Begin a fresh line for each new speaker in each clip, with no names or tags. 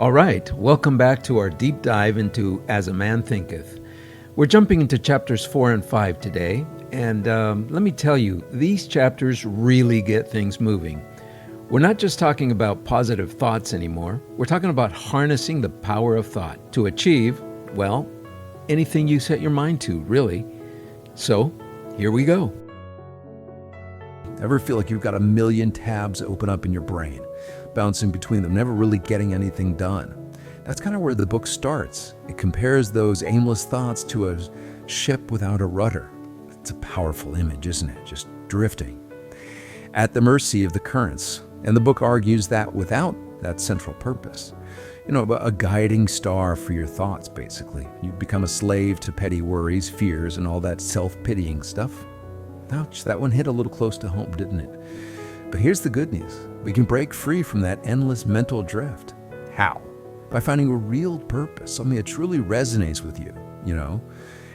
All right, welcome back to our deep dive into As a Man Thinketh. We're jumping into chapters 4 and 5 today, and let me tell you, these chapters really get things moving. We're not just talking about positive thoughts anymore. We're talking about harnessing the power of thought to achieve, well, anything you set your mind to, really. So, here we go.
Ever feel like you've got a million tabs open up in your brain, bouncing between them, never really getting anything done? That's kind of where the book starts. It compares those aimless thoughts to a ship without a rudder. It's a powerful image, isn't it? Just drifting at the mercy of the currents. And the book argues that without that central purpose, a guiding star for your thoughts, basically, you become a slave to petty worries, fears, and all that self-pitying stuff. Ouch, that one hit a little close to home, didn't it? But here's the good news. We can break free from that endless mental drift. How? By finding a real purpose, something that truly resonates with you,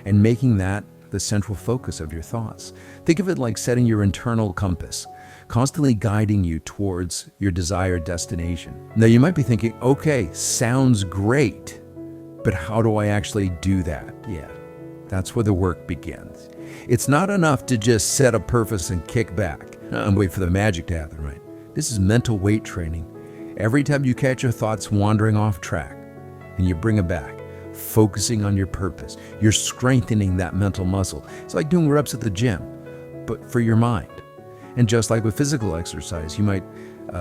and making that the central focus of your thoughts. Think of it like setting your internal compass, constantly guiding you towards your desired destination. Now, you might be thinking, okay, sounds great, but how do I actually do that? Yeah, that's where the work begins. It's not enough to just set a purpose and kick back and wait for the magic to happen, right? This is mental weight training. Every time you catch your thoughts wandering off track and you bring them back, focusing on your purpose, you're strengthening that mental muscle. It's like doing reps at the gym, but for your mind. And just like with physical exercise, you might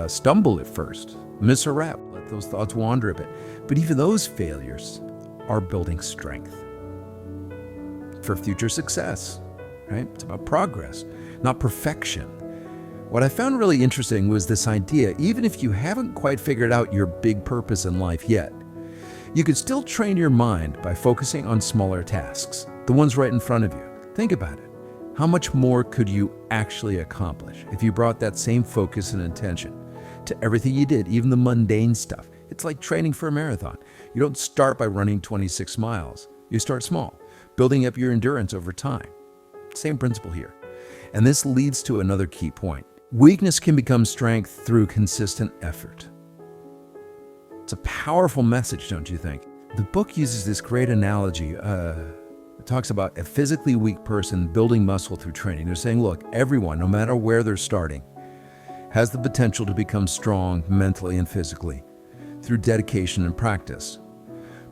stumble at first, miss a rep, let those thoughts wander a bit. But even those failures are building strength for future success, right? It's about progress, not perfection. What I found really interesting was this idea, even if you haven't quite figured out your big purpose in life yet, you could still train your mind by focusing on smaller tasks, the ones right in front of you. Think about it. How much more could you actually accomplish if you brought that same focus and intention to everything you did, even the mundane stuff? It's like training for a marathon. You don't start by running 26 miles. You start small, building up your endurance over time. Same principle here. And this leads to another key point. Weakness can become strength through consistent effort. It's a powerful message, don't you think? The book uses this great analogy. It talks about a physically weak person building muscle through training. They're saying, look, everyone, no matter where they're starting, has the potential to become strong mentally and physically through dedication and practice.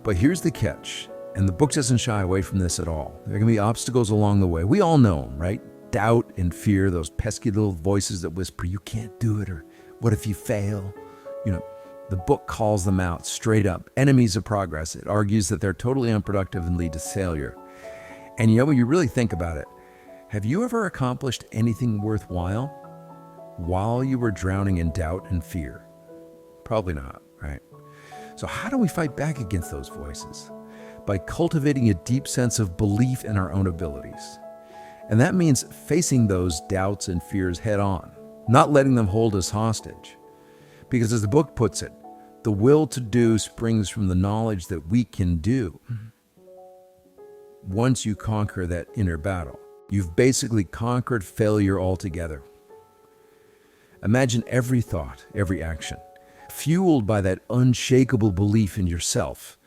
But here's the catch, and the book doesn't shy away from this at all. There are going to be obstacles along the way. We all know them, right? Doubt and fear, those pesky little voices that whisper, you can't do it, or what if you fail? The book calls them out straight up, enemies of progress. It argues that they're totally unproductive and lead to failure. And when you really think about it, have you ever accomplished anything worthwhile while you were drowning in doubt and fear? Probably not, right? So how do we fight back against those voices? By cultivating a deep sense of belief in our own abilities. And that means facing those doubts and fears head on, not letting them hold us hostage. Because as the book puts it, the will to do springs from the knowledge that we can do. Once you conquer that inner battle, you've basically conquered failure altogether. Imagine every thought, every action, fueled by that unshakable belief in yourself.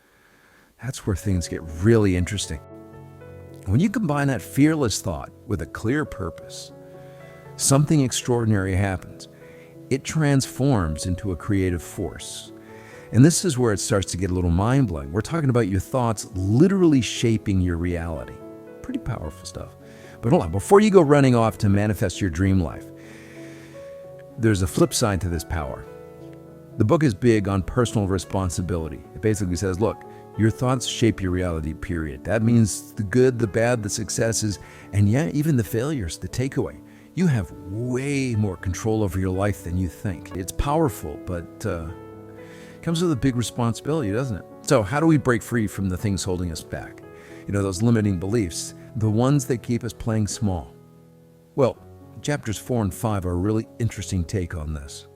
That's where things get really interesting. When you combine that fearless thought with a clear purpose, something extraordinary happens. It transforms into a creative force. And this is where it starts to get a little mind-blowing. We're talking about your thoughts literally shaping your reality. Pretty powerful stuff. But hold on, before you go running off to manifest your dream life, there's a flip side to this power. The book is big on personal responsibility. It basically says, look, your thoughts shape your reality, period. That means the good, the bad, the successes, and yeah, even the failures, the takeaway. You have way more control over your life than you think. It's powerful, but it comes with a big responsibility, doesn't it? So how do we break free from the things holding us back? Those limiting beliefs, the ones that keep us playing small. Well, chapters 4 and 5 are a really interesting take on this.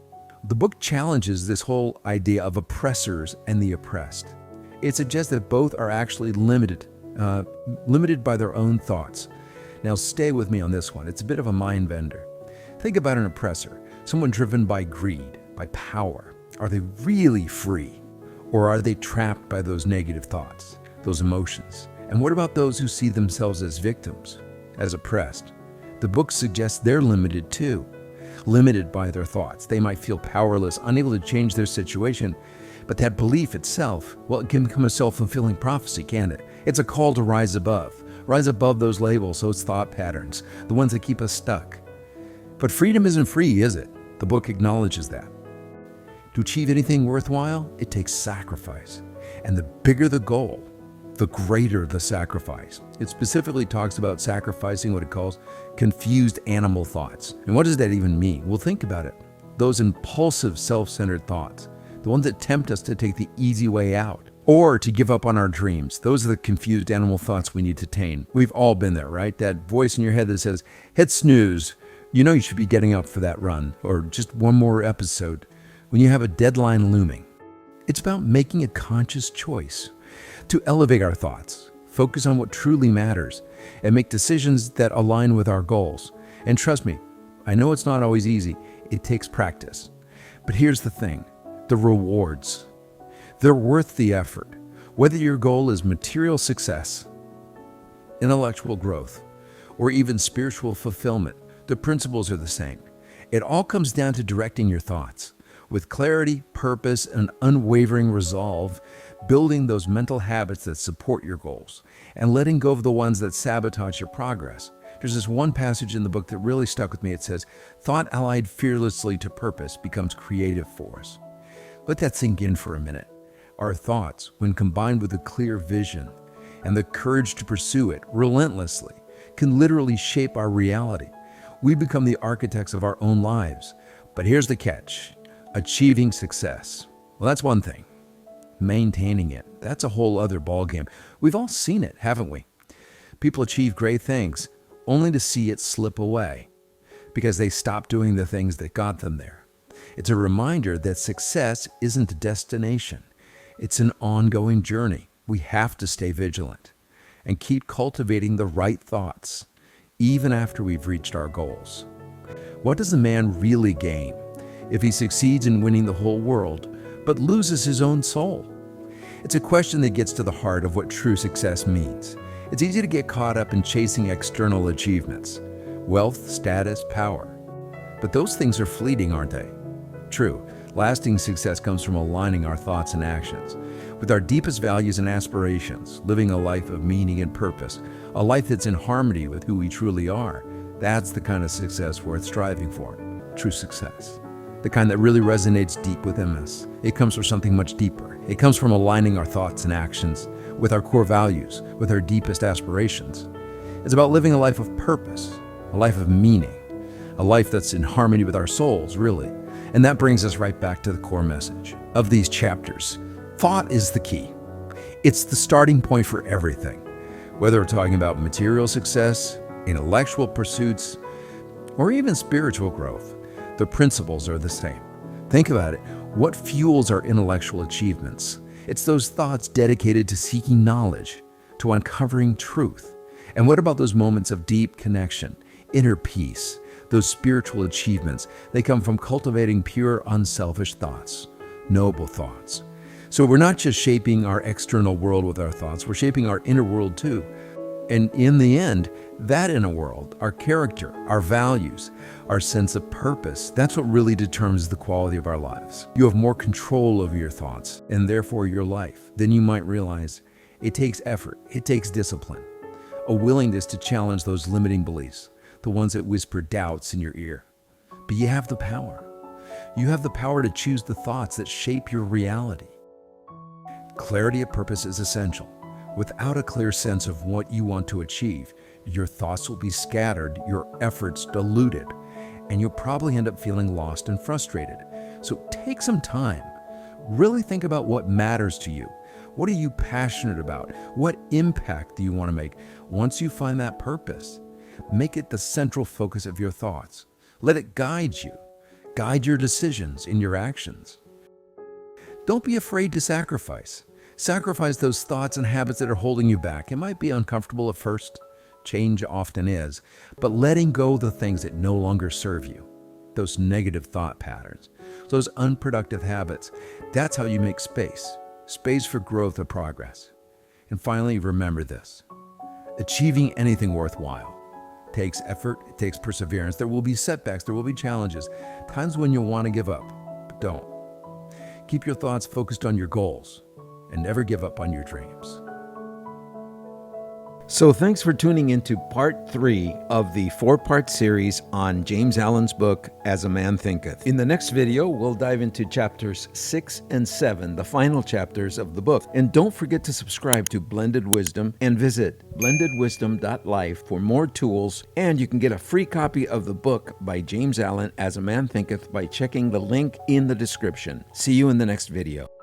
The book challenges this whole idea of oppressors and the oppressed. It suggests that both are actually limited by their own thoughts. Now stay with me on this one. It's a bit of a mind bender. Think about an oppressor, someone driven by greed, by power. Are they really free? Or are they trapped by those negative thoughts, those emotions? And what about those who see themselves as victims, as oppressed? The book suggests they're limited too. Limited by their thoughts. They might feel powerless, unable to change their situation, but that belief itself, well, it can become a self-fulfilling prophecy, can't it? It's a call to rise above those labels, those thought patterns, the ones that keep us stuck. But freedom isn't free, is it? The book acknowledges that. To achieve anything worthwhile, it takes sacrifice. And the bigger the goal, the greater the sacrifice. It specifically talks about sacrificing what it calls confused animal thoughts. And what does that even mean? Well, think about it. Those impulsive, self-centered thoughts, the ones that tempt us to take the easy way out or to give up on our dreams. Those are the confused animal thoughts we need to tame. We've all been there, right? That voice in your head that says, hit snooze. You know you should be getting up for that run or just one more episode when you have a deadline looming. It's about making a conscious choice to elevate our thoughts, focus on what truly matters, and make decisions that align with our goals. And trust me, I know it's not always easy. It takes practice. But here's the thing, the rewards. They're worth the effort. Whether your goal is material success, intellectual growth, or even spiritual fulfillment, the principles are the same. It all comes down to directing your thoughts with clarity, purpose, and unwavering resolve, building those mental habits that support your goals, and letting go of the ones that sabotage your progress. There's this one passage in the book that really stuck with me. It says, "Thought allied fearlessly to purpose becomes creative force." Let that sink in for a minute. Our thoughts, when combined with a clear vision and the courage to pursue it relentlessly, can literally shape our reality. We become the architects of our own lives. But here's the catch. Achieving success. Well, that's one thing. Maintaining it, that's a whole other ballgame. We've all seen it, haven't we? People achieve great things only to see it slip away because they stop doing the things that got them there. It's a reminder that success isn't a destination. It's an ongoing journey. We have to stay vigilant and keep cultivating the right thoughts, even after we've reached our goals. What does a man really gain if he succeeds in winning the whole world, but loses his own soul? It's a question that gets to the heart of what true success means. It's easy to get caught up in chasing external achievements, wealth, status, power. But those things are fleeting, aren't they? True, lasting success comes from aligning our thoughts and actions with our deepest values and aspirations, living a life of meaning and purpose, a life that's in harmony with who we truly are. That's the kind of success worth striving for, true success. The kind that really resonates deep within us. It comes from something much deeper. It comes from aligning our thoughts and actions with our core values, with our deepest aspirations. It's about living a life of purpose, a life of meaning, a life that's in harmony with our souls, really. And that brings us right back to the core message of these chapters. Thought is the key. It's the starting point for everything. Whether we're talking about material success, intellectual pursuits, or even spiritual growth, the principles are the same. Think about it. What fuels our intellectual achievements? It's those thoughts dedicated to seeking knowledge, to uncovering truth. And what about those moments of deep connection, inner peace, those spiritual achievements? They come from cultivating pure, unselfish thoughts, noble thoughts. So we're not just shaping our external world with our thoughts, we're shaping our inner world too. And in the end, that inner world, our character, our values, our sense of purpose, that's what really determines the quality of our lives. You have more control over your thoughts and therefore your life than you might realize. It takes effort, it takes discipline, a willingness to challenge those limiting beliefs, the ones that whisper doubts in your ear. But you have the power. You have the power to choose the thoughts that shape your reality. Clarity of purpose is essential. Without a clear sense of what you want to achieve, your thoughts will be scattered, your efforts diluted, and you'll probably end up feeling lost and frustrated. So take some time. Really think about what matters to you. What are you passionate about? What impact do you want to make? Once you find that purpose, make it the central focus of your thoughts. Let it guide you. Guide your decisions and your actions. Don't be afraid to sacrifice. Sacrifice those thoughts and habits that are holding you back. It might be uncomfortable at first. Change often is. But letting go of the things that no longer serve you, those negative thought patterns, those unproductive habits, that's how you make space space for growth or progress. And finally, remember this. Achieving anything worthwhile takes effort, it takes perseverance. There will be setbacks, there will be challenges, times when you'll want to give up, but don't. Keep your thoughts focused on your goals and never give up on your dreams.
So thanks for tuning into part 3 of the 4-part series on James Allen's book, As a Man Thinketh. In the next video, we'll dive into chapters 6 and 7, the final chapters of the book. And don't forget to subscribe to Blended Wisdom and visit blendedwisdom.life for more tools. And you can get a free copy of the book by James Allen, As a Man Thinketh, by checking the link in the description. See you in the next video.